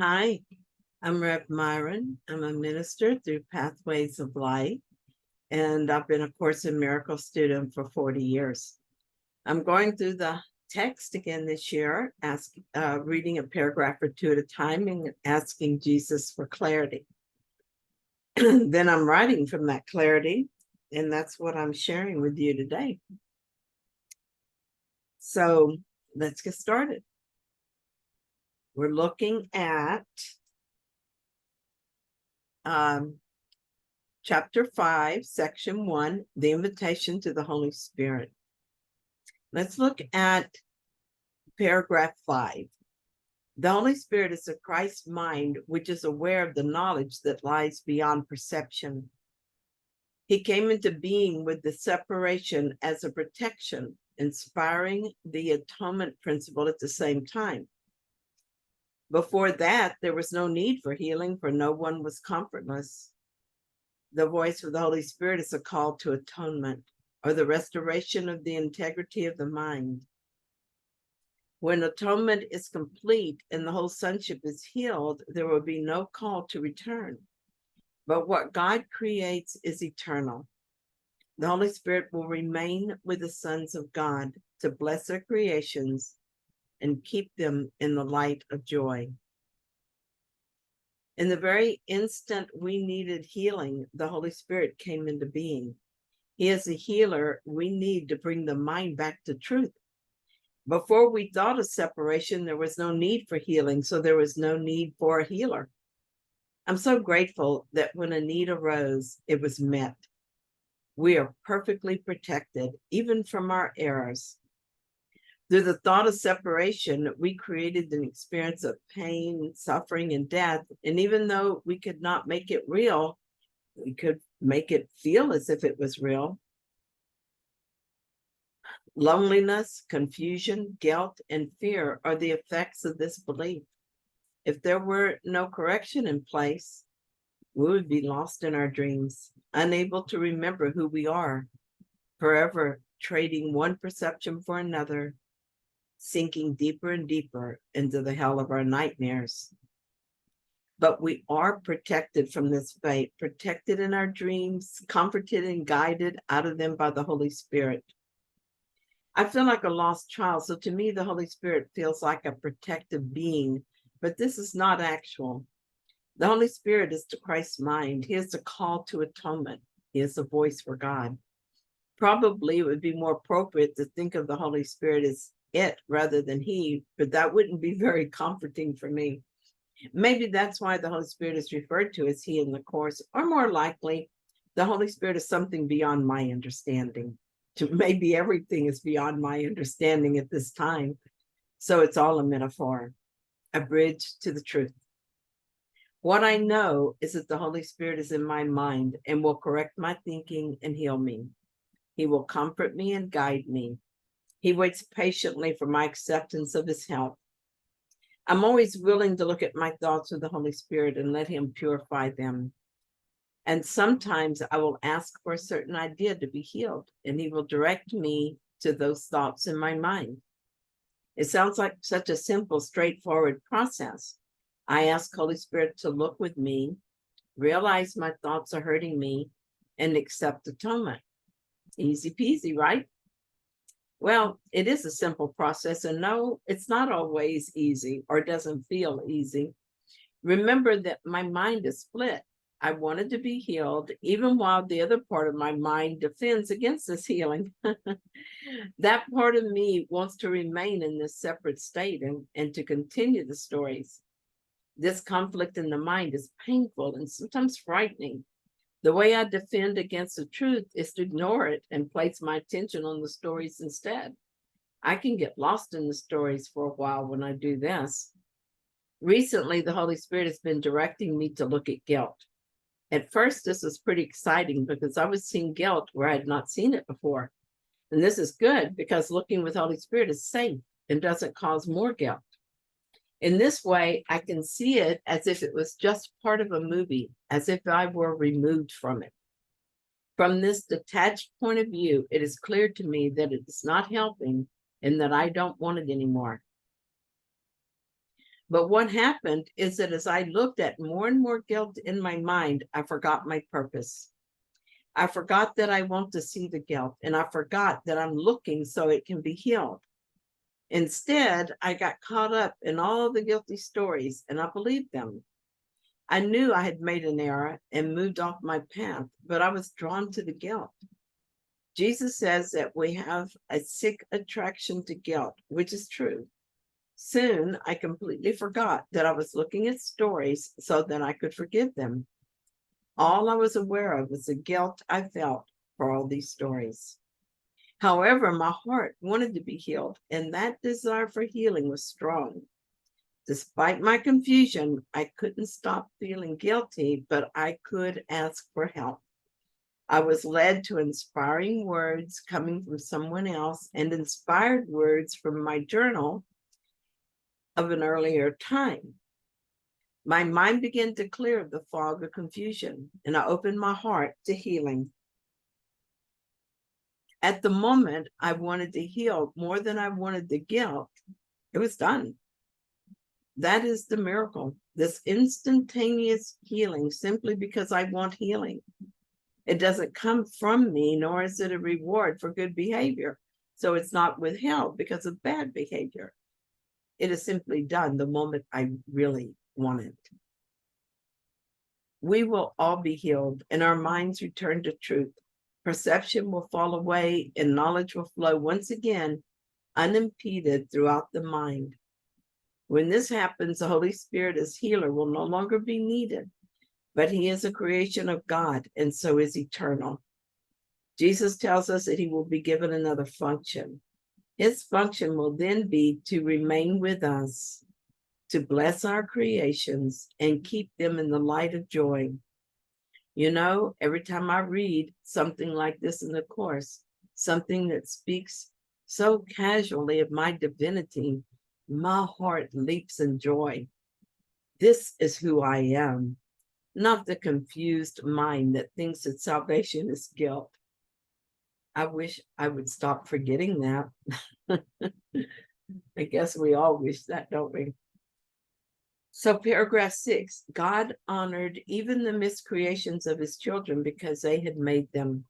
Hi, I'm Rev Myron. I'm a minister through Pathways of Light, and I've been a Course in Miracles student for 40 years. I'm going through the text again this year, reading a paragraph or two at a time and asking Jesus for clarity. Then I'm writing from that clarity, and that's what I'm sharing with you today. So let's get started. We're looking at Chapter 5, Section 1, the invitation to the Holy Spirit. Let's look at paragraph 5. The Holy Spirit is a Christ mind which is aware of the knowledge that lies beyond perception. He came into being with the separation as a protection, inspiring the atonement principle at the same time. Before that, there was no need for healing, for no one was comfortless. The voice of the Holy Spirit is a call to atonement, or the restoration of the integrity of the mind. When atonement is complete and the whole sonship is healed, there will be no call to return. But what God creates is eternal. The Holy Spirit will remain with the sons of God to bless their creations and keep them in the light of joy. In the very instant we needed healing, the Holy Spirit came into being. He is a healer we need to bring the mind back to truth. Before we thought of separation, there was no need for healing, so there was no need for a healer. I'm so grateful that when a need arose, it was met. We are perfectly protected, even from our errors. Through the thought of separation, we created an experience of pain, suffering, and death. And even though we could not make it real, we could make it feel as if it was real. Loneliness, confusion, guilt, and fear are the effects of this belief. If there were no correction in place, we would be lost in our dreams, unable to remember who we are, forever trading one perception for another, sinking deeper and deeper into the hell of our nightmares. But we are protected from this fate, protected in our dreams, comforted and guided out of them by the Holy Spirit. I feel like a lost child, so to me, the Holy Spirit feels like a protective being, but this is not actual. The Holy Spirit is to Christ's mind. He is the call to atonement. He is the voice for God. Probably it would be more appropriate to think of the Holy Spirit as it rather than he, but that wouldn't be very comforting for me. Maybe that's why the Holy Spirit is referred to as he in the Course, or more likely, the Holy Spirit is something beyond my understanding. Maybe everything is beyond my understanding at this time. So it's all a metaphor, a bridge to the truth. What I know is that the Holy Spirit is in my mind and will correct my thinking and heal me. He will comfort me and guide me. He waits patiently for my acceptance of his help. I'm always willing to look at my thoughts with the Holy Spirit and let him purify them. And sometimes I will ask for a certain idea to be healed, and he will direct me to those thoughts in my mind. It sounds like such a simple, straightforward process. I ask Holy Spirit to look with me, realize my thoughts are hurting me, and accept atonement. Easy peasy, right? Well, it is a simple process, and no, it's not always easy or doesn't feel easy. Remember that my mind is split. I wanted to be healed, even while the other part of my mind defends against this healing. That part of me wants to remain in this separate state and to continue the stories. This conflict in the mind is painful and sometimes frightening. The way I defend against the truth is to ignore it and place my attention on the stories instead. I can get lost in the stories for a while when I do this. Recently, the Holy Spirit has been directing me to look at guilt. At first, this was pretty exciting because I was seeing guilt where I had not seen it before. And this is good because looking with Holy Spirit is safe and doesn't cause more guilt. In this way, I can see it as if it was just part of a movie, as if I were removed from it. From this detached point of view, it is clear to me that it is not helping and that I don't want it anymore. But what happened is that as I looked at more and more guilt in my mind, I forgot my purpose. I forgot that I want to see the guilt, and I forgot that I'm looking so it can be healed. Instead, I got caught up in all the guilty stories, and I believed them. I knew I had made an error and moved off my path, but I was drawn to the guilt. Jesus says that we have a sick attraction to guilt, which is true. Soon, I completely forgot that I was looking at stories so that I could forgive them. All I was aware of was the guilt I felt for all these stories. However, my heart wanted to be healed, and that desire for healing was strong. Despite my confusion, I couldn't stop feeling guilty, but I could ask for help. I was led to inspiring words coming from someone else and inspired words from my journal of an earlier time. My mind began to clear of the fog of confusion, and I opened my heart to healing. At the moment, I wanted to heal more than I wanted the guilt. It was done. That is the miracle, this instantaneous healing, simply because I want healing. It doesn't come from me, nor is it a reward for good behavior. So it's not withheld because of bad behavior. It is simply done the moment I really want it. We will all be healed and our minds return to truth. Perception will fall away and knowledge will flow once again, unimpeded throughout the mind. When this happens, the Holy Spirit as healer will no longer be needed, but he is a creation of God, and so is eternal. Jesus tells us that he will be given another function. His function will then be to remain with us, to bless our creations and keep them in the light of joy. You know, every time I read something like this in the Course, something that speaks so casually of my divinity, my heart leaps in joy. This is who I am, not the confused mind that thinks that salvation is guilt. I wish I would stop forgetting that. I guess we all wish that, don't we? So paragraph 6, God honored even the miscreations of his children because they had made them.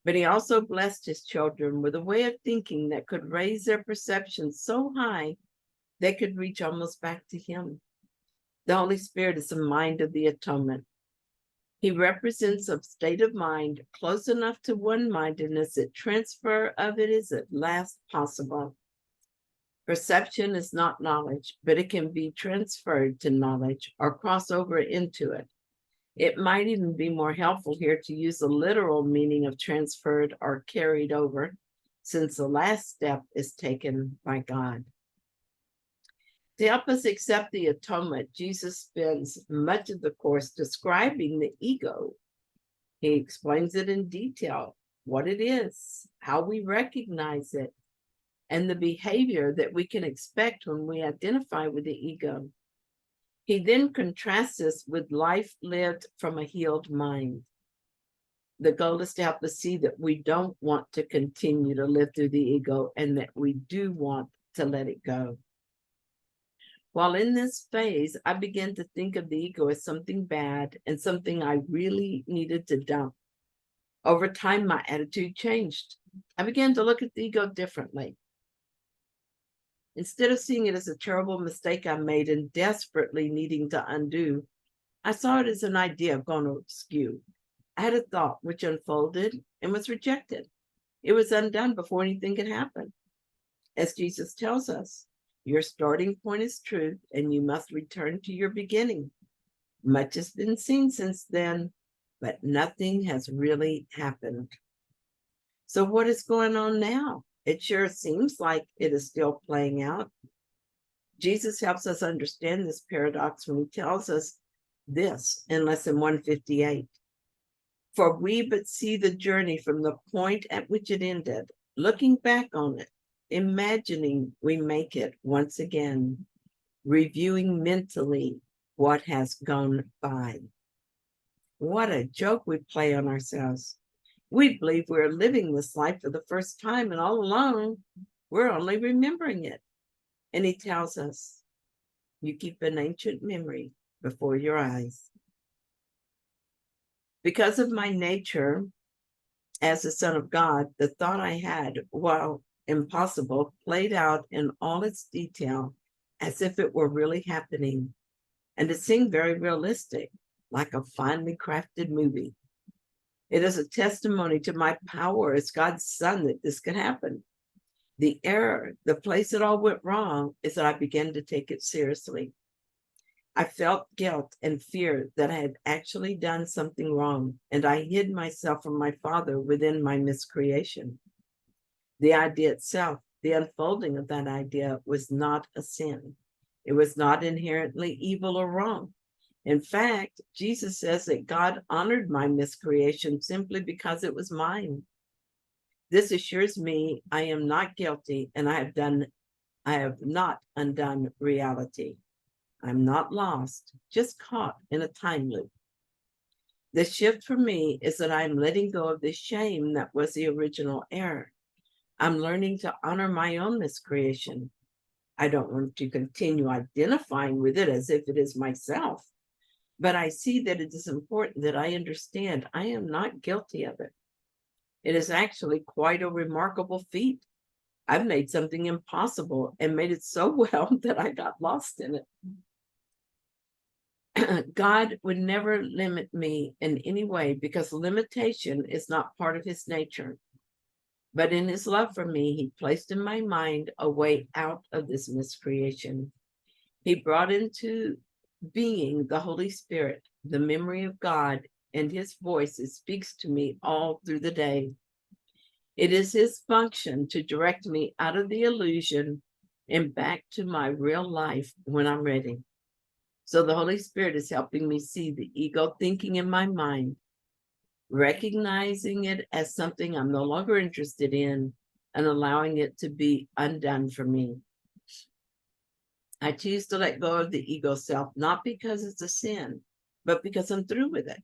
But he also blessed his children with a way of thinking that could raise their perceptions so high they could reach almost back to him. The Holy Spirit is the mind of the atonement. He represents a state of mind close enough to one-mindedness that transfer of it is at last possible. Perception is not knowledge, but it can be transferred to knowledge or cross over into it. It might even be more helpful here to use the literal meaning of transferred or carried over, since the last step is taken by God. To help us accept the atonement, Jesus spends much of the Course describing the ego. He explains it in detail, what it is, how we recognize it, and the behavior that we can expect when we identify with the ego. He then contrasts this with life lived from a healed mind. The goal is to help us see that we don't want to continue to live through the ego and that we do want to let it go. While in this phase, I began to think of the ego as something bad and something I really needed to dump. Over time, my attitude changed. I began to look at the ego differently. Instead of seeing it as a terrible mistake I made and desperately needing to undo, I saw it as an idea gone askew. I had a thought which unfolded and was rejected. It was undone before anything could happen. As Jesus tells us, your starting point is truth, and you must return to your beginning. Much has been seen since then, but nothing has really happened. So what is going on now? It sure seems like it is still playing out. Jesus helps us understand this paradox when he tells us this in lesson 158. For we but see the journey from the point at which it ended, looking back on it, imagining we make it once again, reviewing mentally what has gone by. What a joke we play on ourselves. We believe we're living this life for the first time, and all along, we're only remembering it. And he tells us, You keep an ancient memory before your eyes. Because of my nature as a son of God, the thought I had, while impossible, played out in all its detail as if it were really happening. And it seemed very realistic, like a finely crafted movie. It is a testimony to my power as God's son that this could happen. The error, the place it all went wrong, is that I began to take it seriously. I felt guilt and fear that I had actually done something wrong, and I hid myself from my Father within my miscreation. The idea itself, the unfolding of that idea, was not a sin. It was not inherently evil or wrong. In fact, Jesus says that God honored my miscreation simply because it was mine. This assures me I am not guilty, and I have not undone reality. I'm not lost, just caught in a time loop. The shift for me is that I'm letting go of the shame that was the original error. I'm learning to honor my own miscreation. I don't want to continue identifying with it as if it is myself, but I see that it is important that I understand I am not guilty of it. It is actually quite a remarkable feat. I've made something impossible and made it so well that I got lost in it. God would never limit me in any way because limitation is not part of his nature. But in his love for me, he placed in my mind a way out of this miscreation. He brought into being the Holy Spirit, the memory of God, and his voice that speaks to me all through the day. It is his function to direct me out of the illusion and back to my real life when I'm ready. So the Holy Spirit is helping me see the ego thinking in my mind, recognizing it as something I'm no longer interested in, and allowing it to be undone for me. I choose to let go of the ego self, not because it's a sin, but because I'm through with it.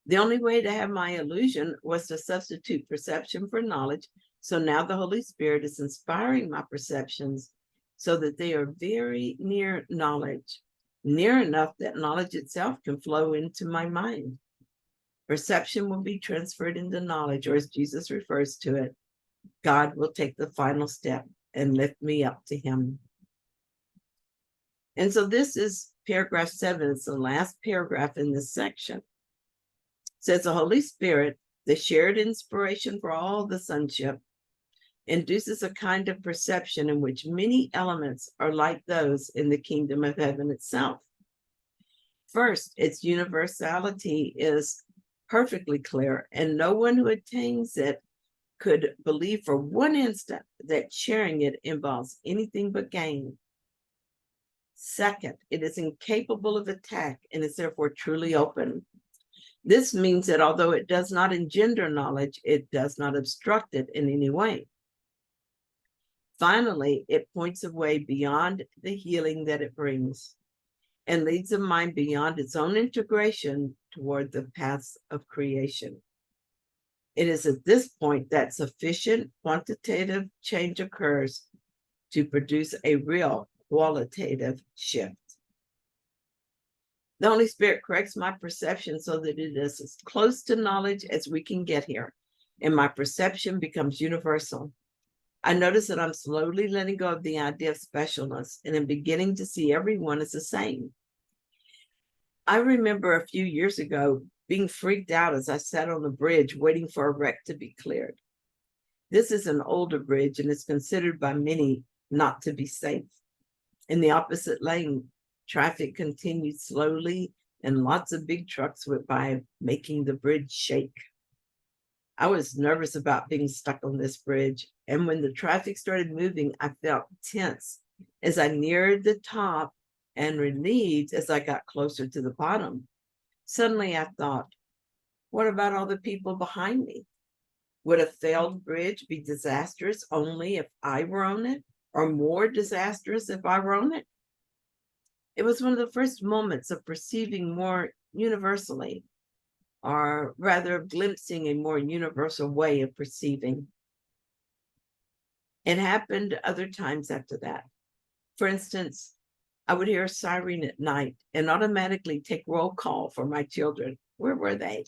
The only way to have my illusion was to substitute perception for knowledge. So now the Holy Spirit is inspiring my perceptions so that they are very near knowledge, near enough that knowledge itself can flow into my mind. Perception will be transferred into knowledge, or as Jesus refers to it, God will take the final step and lift me up to him. And so this is paragraph 7. It's the last paragraph in this section. It says the Holy Spirit, the shared inspiration for all the sonship, induces a kind of perception in which many elements are like those in the kingdom of heaven itself. First, its universality is perfectly clear, and no one who attains it could believe for one instant that sharing it involves anything but gain. Second, it is incapable of attack and is therefore truly open. This means that although it does not engender knowledge, it does not obstruct it in any way. Finally, it points a way beyond the healing that it brings and leads the mind beyond its own integration toward the paths of creation. It is at this point that sufficient quantitative change occurs to produce a real qualitative shift. The Holy Spirit corrects my perception so that it is as close to knowledge as we can get here, and my perception becomes universal. I notice that I'm slowly letting go of the idea of specialness and am beginning to see everyone as the same. I remember a few years ago being freaked out as I sat on the bridge waiting for a wreck to be cleared. This is an older bridge and is considered by many not to be safe. In the opposite lane, traffic continued slowly and lots of big trucks went by, making the bridge shake. I was nervous about being stuck on this bridge, and when the traffic started moving, I felt tense as I neared the top and relieved as I got closer to the bottom. Suddenly I thought, what about all the people behind me? Would a failed bridge be disastrous only if I were on it, or more disastrous if I were on it? It was one of the first moments of perceiving more universally, or rather glimpsing a more universal way of perceiving. It happened other times after that. For instance, I would hear a siren at night and automatically take roll call for my children. Where were they?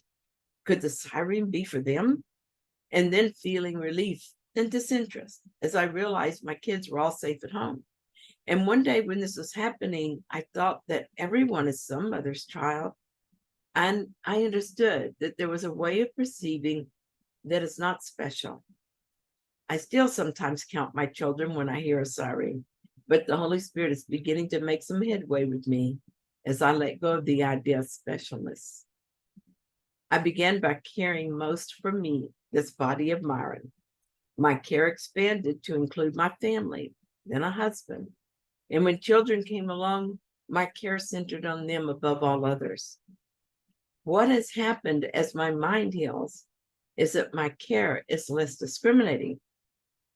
Could the siren be for them? And then feeling relief and disinterest as I realized my kids were all safe at home. And one day when this was happening, I thought that everyone is some mother's child. And I understood that there was a way of perceiving that is not special. I still sometimes count my children when I hear a siren, but the Holy Spirit is beginning to make some headway with me as I let go of the idea of specialness. I began by caring most for me, this body of Myron. My care expanded to include my family, then a husband. And when children came along, my care centered on them above all others. What has happened as my mind heals is that my care is less discriminating.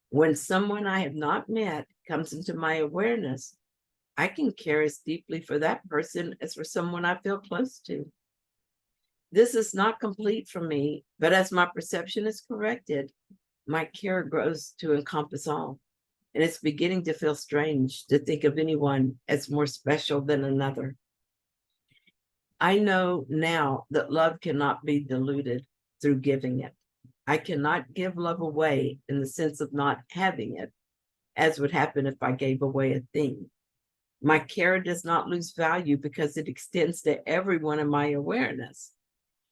When someone I have not met comes into my awareness, I can care as deeply for that person as for someone I feel close to. This is not complete for me, but as my perception is corrected, my care grows to encompass all. And it's beginning to feel strange to think of anyone as more special than another. I know now that love cannot be diluted through giving it. I cannot give love away in the sense of not having it, as would happen if I gave away a thing. My care does not lose value because it extends to everyone in my awareness.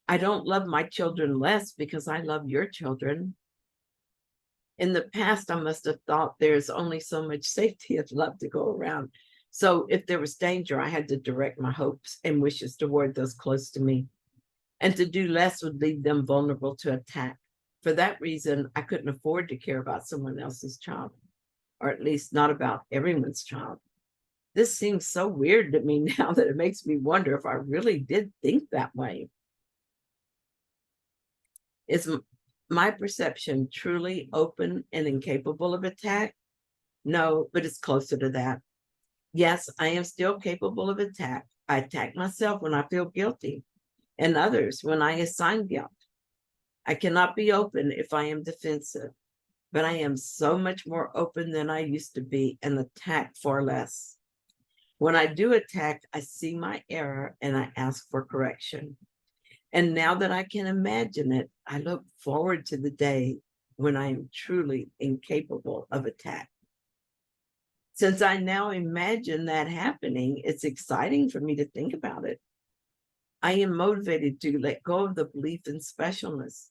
I don't love my children less because I love your children. In the past, I must have thought there's only so much safety of love to go around. So if there was danger, I had to direct my hopes and wishes toward those close to me. And to do less would leave them vulnerable to attack. For that reason, I couldn't afford to care about someone else's child, or at least not about everyone's child. This seems so weird to me now that it makes me wonder if I really did think that way. Is my perception truly open and incapable of attack? No, but it's closer to that. Yes, I am still capable of attack. I attack myself when I feel guilty and others when I assign guilt. I cannot be open if I am defensive, but I am so much more open than I used to be and attack far less. When I do attack, I see my error and I ask for correction. And now that I can imagine it, I look forward to the day when I am truly incapable of attack. Since I now imagine that happening, it's exciting for me to think about it. I am motivated to let go of the belief in specialness.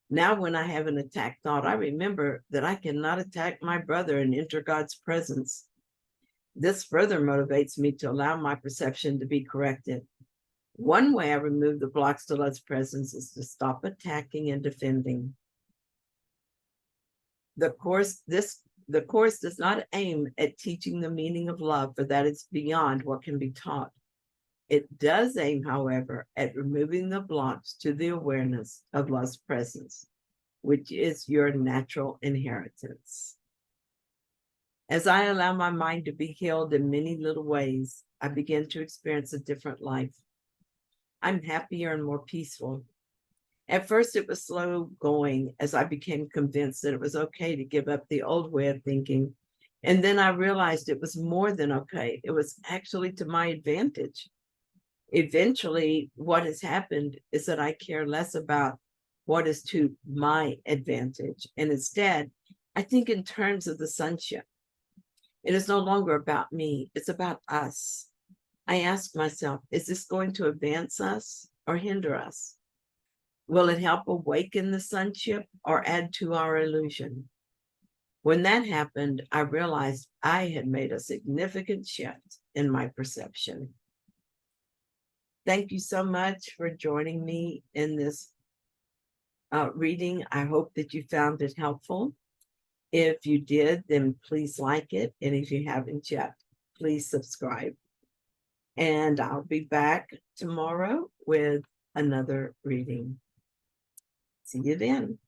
Now, when I have an attack thought, I remember that I cannot attack my brother and enter God's presence. This further motivates me to allow my perception to be corrected. One way I remove the blocks to love's presence is to stop attacking and defending. The course does not aim at teaching the meaning of love, for that is beyond what can be taught. It does aim, however, at removing the blocks to the awareness of love's presence, which is your natural inheritance. As I allow my mind to be healed in many little ways, I begin to experience a different life. I'm happier and more peaceful. At first, it was slow going as I became convinced that it was okay to give up the old way of thinking. And then I realized it was more than okay. It was actually to my advantage. Eventually, what has happened is that I care less about what is to my advantage. And instead, I think in terms of the sonship. It is no longer about me. It's about us. I ask myself, is this going to advance us or hinder us? Will it help awaken the sonship or add to our illusion? When that happened, I realized I had made a significant shift in my perception. Thank you so much for joining me in this reading. I hope that you found it helpful. If you did, then please like it. And if you haven't yet, please subscribe. And I'll be back tomorrow with another reading. See you then.